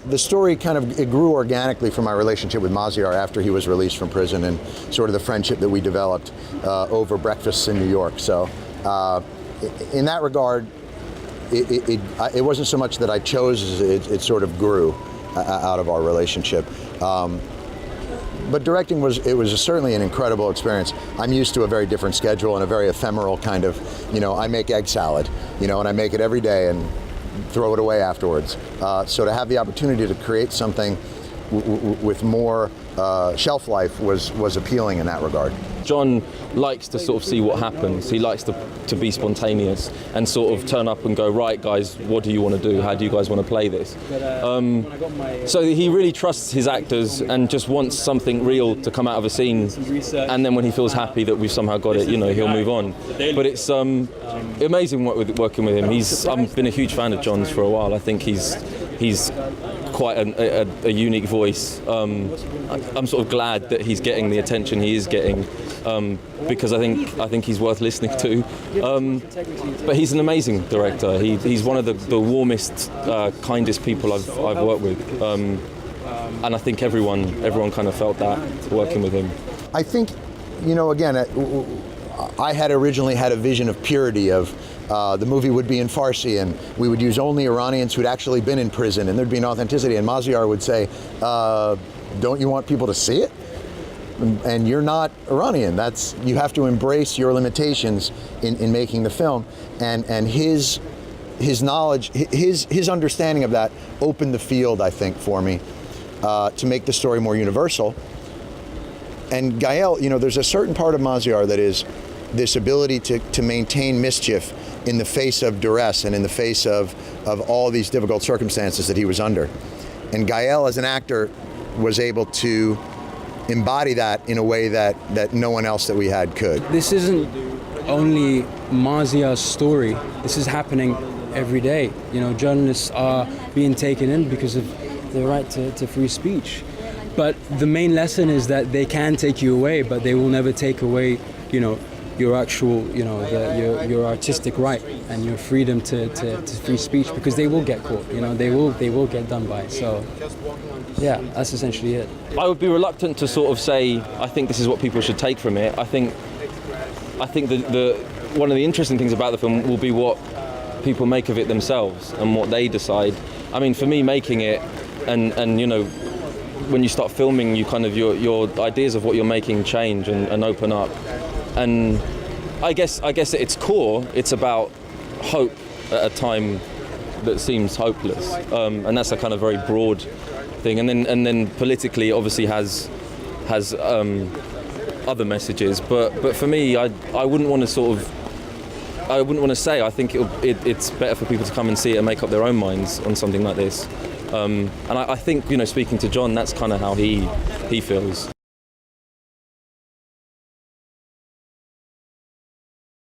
The story it grew organically from my relationship with Maziar after he was released from prison, and sort of the friendship that we developed over breakfasts in New York. So in that regard, it wasn't so much that I chose, it sort of grew out of our relationship. But directing was certainly an incredible experience. I'm used to a very different schedule and a very ephemeral kind of, I make egg salad, and I make it every day and throw it away afterwards. So to have the opportunity to create something with more shelf life was appealing in that regard. Jon likes to sort of see what happens. He likes to be spontaneous and sort of turn up and go, right guys, what do you want to do? How do you guys want to play this? So he really trusts his actors and just wants something real to come out of a scene. And then when he feels happy that we've somehow got it, he'll move on. But it's amazing working with him. I've been a huge fan of Jon's for a while. I think he's quite a unique voice. I'm sort of glad that he's getting the attention he is getting, because I think he's worth listening to. But he's an amazing director. He's one of the warmest, kindest people I've worked with, and I think everyone kind of felt that working with him. I think, again, I had originally had a vision of purity of. The movie would be in Farsi, and we would use only Iranians who'd actually been in prison, and there'd be an authenticity. And Maziar would say, don't you want people to see it? And you're not Iranian. You have to embrace your limitations in making the film. And his knowledge, his understanding of that opened the field, I think, for me, to make the story more universal. And Gael, there's a certain part of Maziar that is this ability to maintain mischief in the face of duress and in the face of all these difficult circumstances that he was under. And Gael, as an actor, was able to embody that in a way that no one else that we had could. This isn't only Maziar's story. This is happening every day. Journalists are being taken in because of the right to free speech. But the main lesson is that they can take you away, but they will never take away, your actual, your artistic right and your freedom to free speech, because they will get caught, they will get done by. So, yeah, that's essentially it. I would be reluctant to sort of say, I think this is what people should take from it. I think the one of the interesting things about the film will be what people make of it themselves and what they decide. I mean, for me, making it and when you start filming, you kind of your ideas of what you're making change and open up. And I guess at its core, it's about hope at a time that seems hopeless, and that's a kind of very broad thing. And then politically, it obviously has other messages. But for me, I wouldn't want to say. I think it's better for people to come and see it and make up their own minds on something like this. And I think speaking to Jon, that's kind of how he feels.